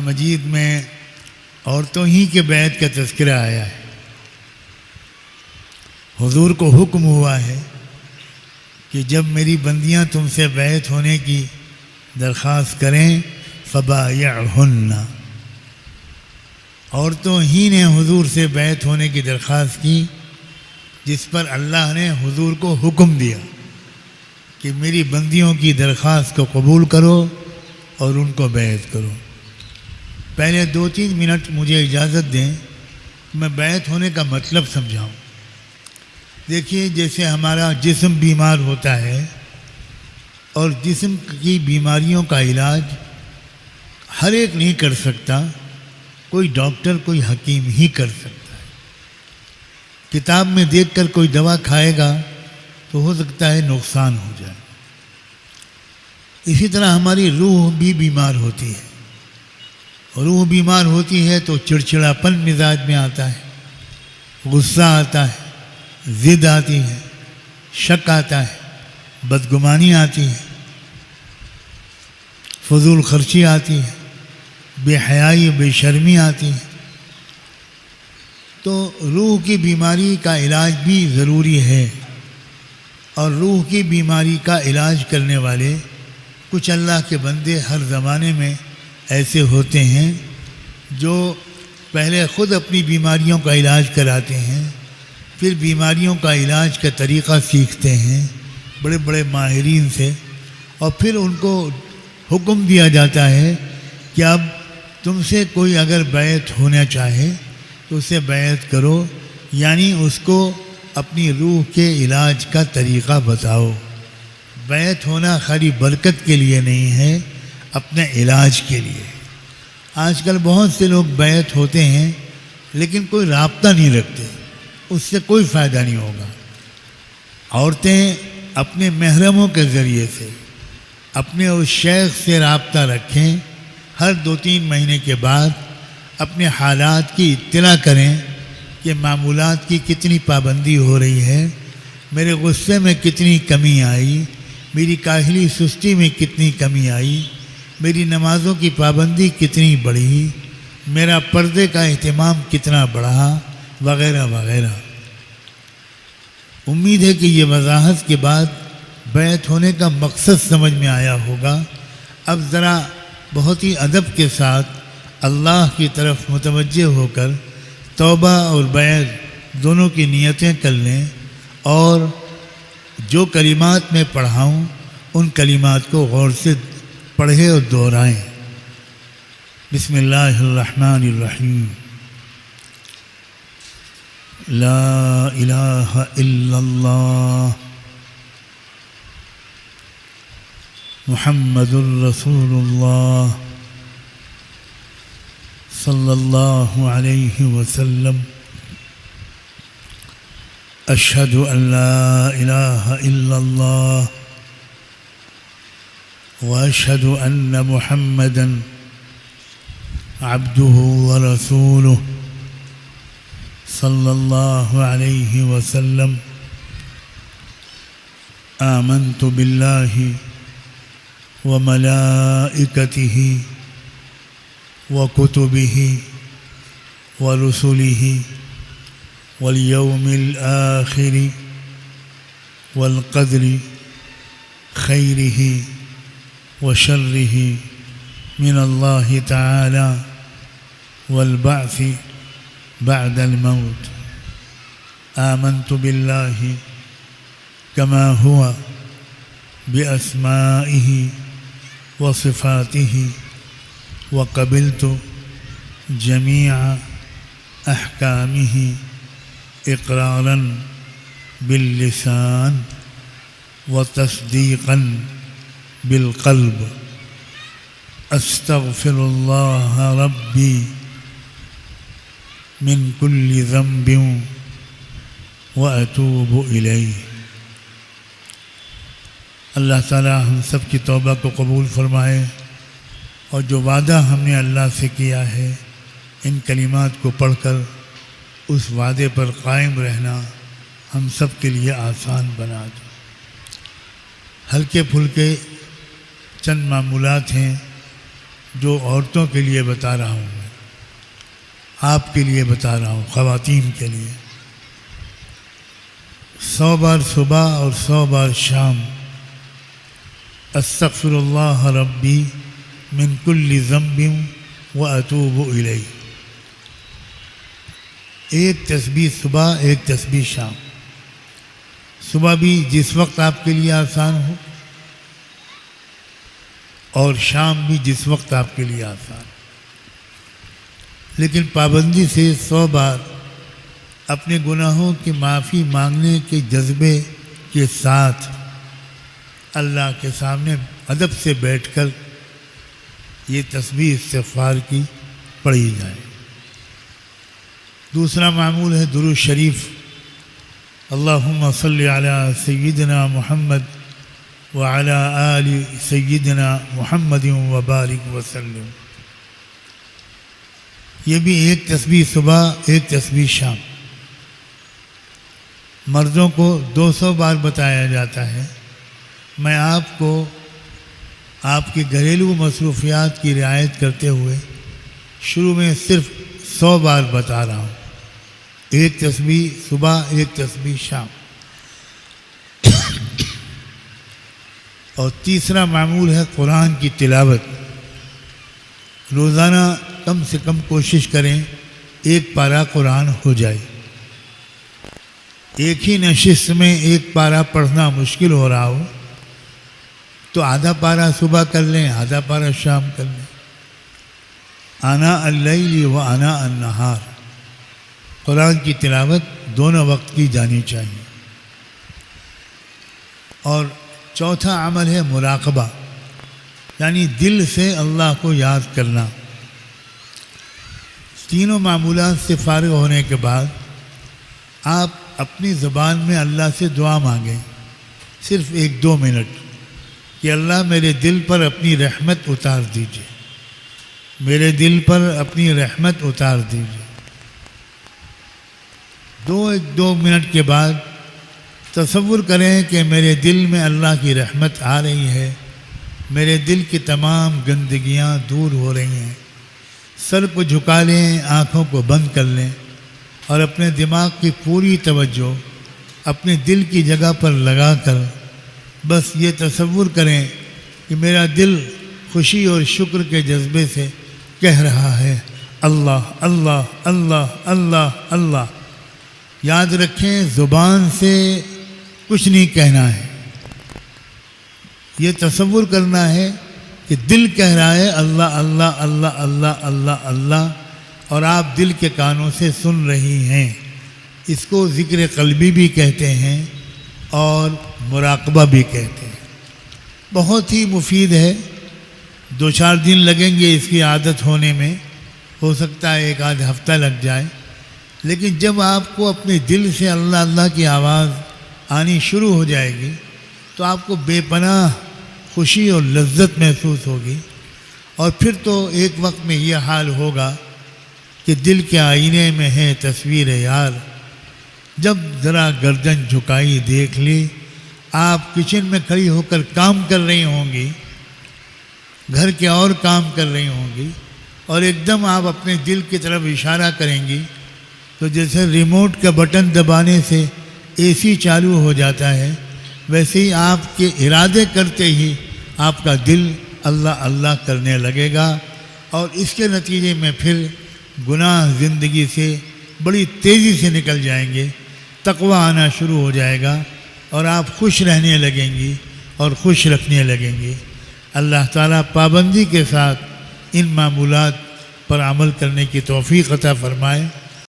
مجید میں عورتوں ہی کے بیعت کا تذکرہ آیا ہے۔ حضور کو حکم ہوا ہے کہ جب میری بندیاں تم سے بیعت ہونے کی درخواست کریں فبایعہن، عورتوں ہی نے حضور سے بیعت ہونے کی درخواست کی، جس پر اللہ نے حضور کو حکم دیا کہ میری بندیوں کی درخواست کو قبول کرو اور ان کو بیعت کرو۔ پہلے 2-3 منٹ مجھے اجازت دیں، میں بیعت ہونے کا مطلب سمجھاؤں۔ دیکھیے، جیسے ہمارا جسم بیمار ہوتا ہے اور جسم کی بیماریوں کا علاج ہر ایک نہیں کر سکتا، کوئی ڈاکٹر کوئی حکیم ہی کر سکتا ہے۔ کتاب میں دیکھ کر کوئی دوا کھائے گا تو ہو سکتا ہے نقصان ہو جائے۔ اسی طرح ہماری روح بھی بیمار ہوتی ہے، روح بیمار ہوتی ہے تو چڑچڑاپن مزاج میں آتا ہے، غصہ آتا ہے، ضد آتی ہے، شک آتا ہے، بدگمانی آتی ہے، فضول خرچی آتی ہے، بے حیائی بے شرمی آتی ہے۔ تو روح کی بیماری کا علاج بھی ضروری ہے، اور روح کی بیماری کا علاج کرنے والے کچھ اللہ کے بندے ہر زمانے میں ایسے ہوتے ہیں جو پہلے خود اپنی بیماریوں کا علاج کراتے ہیں، پھر بیماریوں کا علاج کا طریقہ سیکھتے ہیں بڑے بڑے ماہرین سے، اور پھر ان کو حکم دیا جاتا ہے کہ اب تم سے کوئی اگر بیعت ہونا چاہے تو اسے بیعت کرو، یعنی اس کو اپنی روح کے علاج کا طریقہ بتاؤ۔ بیعت ہونا خالی برکت کے لیے نہیں ہے، اپنے علاج کے لیے۔ آج کل بہت سے لوگ بیعت ہوتے ہیں لیکن کوئی رابطہ نہیں رکھتے، اس سے کوئی فائدہ نہیں ہوگا۔ عورتیں اپنے محرموں کے ذریعے سے اپنے اس شیخ سے رابطہ رکھیں، ہر 2-3 مہینے کے بعد اپنے حالات کی اطلاع کریں کہ معمولات کی کتنی پابندی ہو رہی ہے، میرے غصے میں کتنی کمی آئی، میری کاہلی سستی میں کتنی کمی آئی، میری نمازوں کی پابندی کتنی بڑھی، میرا پردے کا اہتمام کتنا بڑھا، وغیرہ وغیرہ۔ امید ہے کہ یہ وضاحت کے بعد بیعت ہونے کا مقصد سمجھ میں آیا ہوگا۔ اب ذرا بہت ہی ادب کے ساتھ اللہ کی طرف متوجہ ہو کر توبہ اور بیعت دونوں کی نیتیں کر لیں، اور جو کلمات میں پڑھاؤں ان کلمات کو غور سے پڑھیں اور دہرائیں۔ بسم اللہ الرحمن الرحیم۔ لا الہ الا اللہ محمد الرسول اللہ صلی اللہ علیہ وسلم۔ اشہد ان لا الہ الا اللہ واشہد ان محمدا عبدہ ورسولہ صلی اللہ علیہ وسلم۔ آمنت باللہ وملائکتہ وکتبہ ورسلہ والیوم الآخر والقدر خیرہ وشرہ من اللہ تعالی والبعث بعد الموت۔ آمنت باللہ کما ہوا بأسمائہ وصفاتہ وقبلت جمیع احکامہ اقرارا باللسان وتصدیقا بالقلب۔ استغفر اللہ ربی من کل ذنب واتوب الیہ۔ اللہ تعالی ہم سب کی توبہ کو قبول فرمائے، اور جو وعدہ ہم نے اللہ سے کیا ہے ان کلمات کو پڑھ کر اس وعدے پر قائم رہنا ہم سب کے لیے آسان بنا دو۔ ہلکے پھلکے چند معمولات ہیں جو عورتوں کے لیے بتا رہا ہوں میں، آپ کے لیے بتا رہا ہوں، خواتین کے لیے 100 بار صبح اور 100 بار شام استغفر اللہ ربی من کل ذنب واتوب الیہ، ایک تسبیح صبح ایک تسبیح شام، صبح بھی جس وقت آپ کے لیے آسان ہو اور شام بھی جس وقت آپ کے لیے آسان، لیکن پابندی سے 100 بار اپنے گناہوں کی معافی مانگنے کے جذبے کے ساتھ اللہ کے سامنے ادب سے بیٹھ کر یہ تسبیح استغفار کی پڑھی جائے۔ دوسرا معمول ہے درود شریف، اللہم صلی علی سیدنا محمد وعلی آل سیدنا محمد وبارک وسلم، یہ بھی ایک تسبیح صبح ایک تسبیح شام۔ مردوں کو 200 بار بتایا جاتا ہے، میں آپ کو آپ کی گھریلو مصروفیات کی رعایت کرتے ہوئے شروع میں صرف 100 بار بتا رہا ہوں، ایک تسبیح صبح ایک تسبیح شام۔ اور تیسرا معمول ہے قرآن کی تلاوت، روزانہ کم سے کم کوشش کریں ایک پارہ قرآن ہو جائے۔ ایک ہی نشست میں ایک پارہ پڑھنا مشکل ہو رہا ہو تو آدھا پارہ صبح کر لیں، آدھا پارہ شام کر لیں۔ آناء اللیل و آناء النہار، قرآن کی تلاوت دونوں وقت کی جانی چاہیے۔ اور چوتھا عمل ہے مراقبہ، یعنی دل سے اللہ کو یاد کرنا۔ تینوں معمولات سے فارغ ہونے کے بعد آپ اپنی زبان میں اللہ سے دعا مانگیں، صرف 1-2 منٹ، کہ اللہ میرے دل پر اپنی رحمت اتار دیجیے، میرے دل پر اپنی رحمت اتار دیجیے۔ 2 منٹ کے بعد تصور کریں کہ میرے دل میں اللہ کی رحمت آ رہی ہے، میرے دل کی تمام گندگیاں دور ہو رہی ہیں۔ سر کو جھکا لیں، آنکھوں کو بند کر لیں اور اپنے دماغ کی پوری توجہ اپنے دل کی جگہ پر لگا کر بس یہ تصور کریں کہ میرا دل خوشی اور شکر کے جذبے سے کہہ رہا ہے اللہ اللہ اللہ اللہ اللہ۔ یاد رکھیں زبان سے کچھ نہیں کہنا ہے، یہ تصور کرنا ہے کہ دل کہہ رہا ہے اللہ اللہ اللہ اللہ اللہ اللہ، اور آپ دل کے کانوں سے سن رہی ہیں۔ اس کو ذکر قلبی بھی کہتے ہیں اور مراقبہ بھی کہتے ہیں۔ بہت ہی مفید ہے، 2-4 دن لگیں گے اس کی عادت ہونے میں، ہو سکتا ہے 1 آدھ ہفتہ لگ جائے، لیکن جب آپ کو اپنے دل سے اللہ اللہ کی آواز آنی شروع ہو جائے گی تو آپ کو بے پناہ خوشی اور لذت محسوس ہوگی، اور پھر تو ایک وقت میں یہ حال ہوگا کہ دل کے آئینے میں ہے تصویر یار، جب ذرا گردن جھکائی دیکھ لی، آپ کچن میں کھڑی ہو کر کام کر رہی ہوں گی، گھر کے اور کام کر رہی ہوں گی، اور ایک دم آپ اپنے دل کی طرف اشارہ کریں گی تو جیسے ریموٹ کا بٹن دبانے سے اے سی چالو ہو جاتا ہے، ویسے ہی آپ کے ارادے کرتے ہی آپ کا دل اللہ اللہ کرنے لگے گا، اور اس کے نتیجے میں پھر گناہ زندگی سے بڑی تیزی سے نکل جائیں گے، تقوی آنا شروع ہو جائے گا، اور آپ خوش رہنے لگیں گی اور خوش رکھنے لگیں گے۔ اللہ تعالیٰ پابندی کے ساتھ ان معمولات پر عمل کرنے کی توفیق عطا فرمائے۔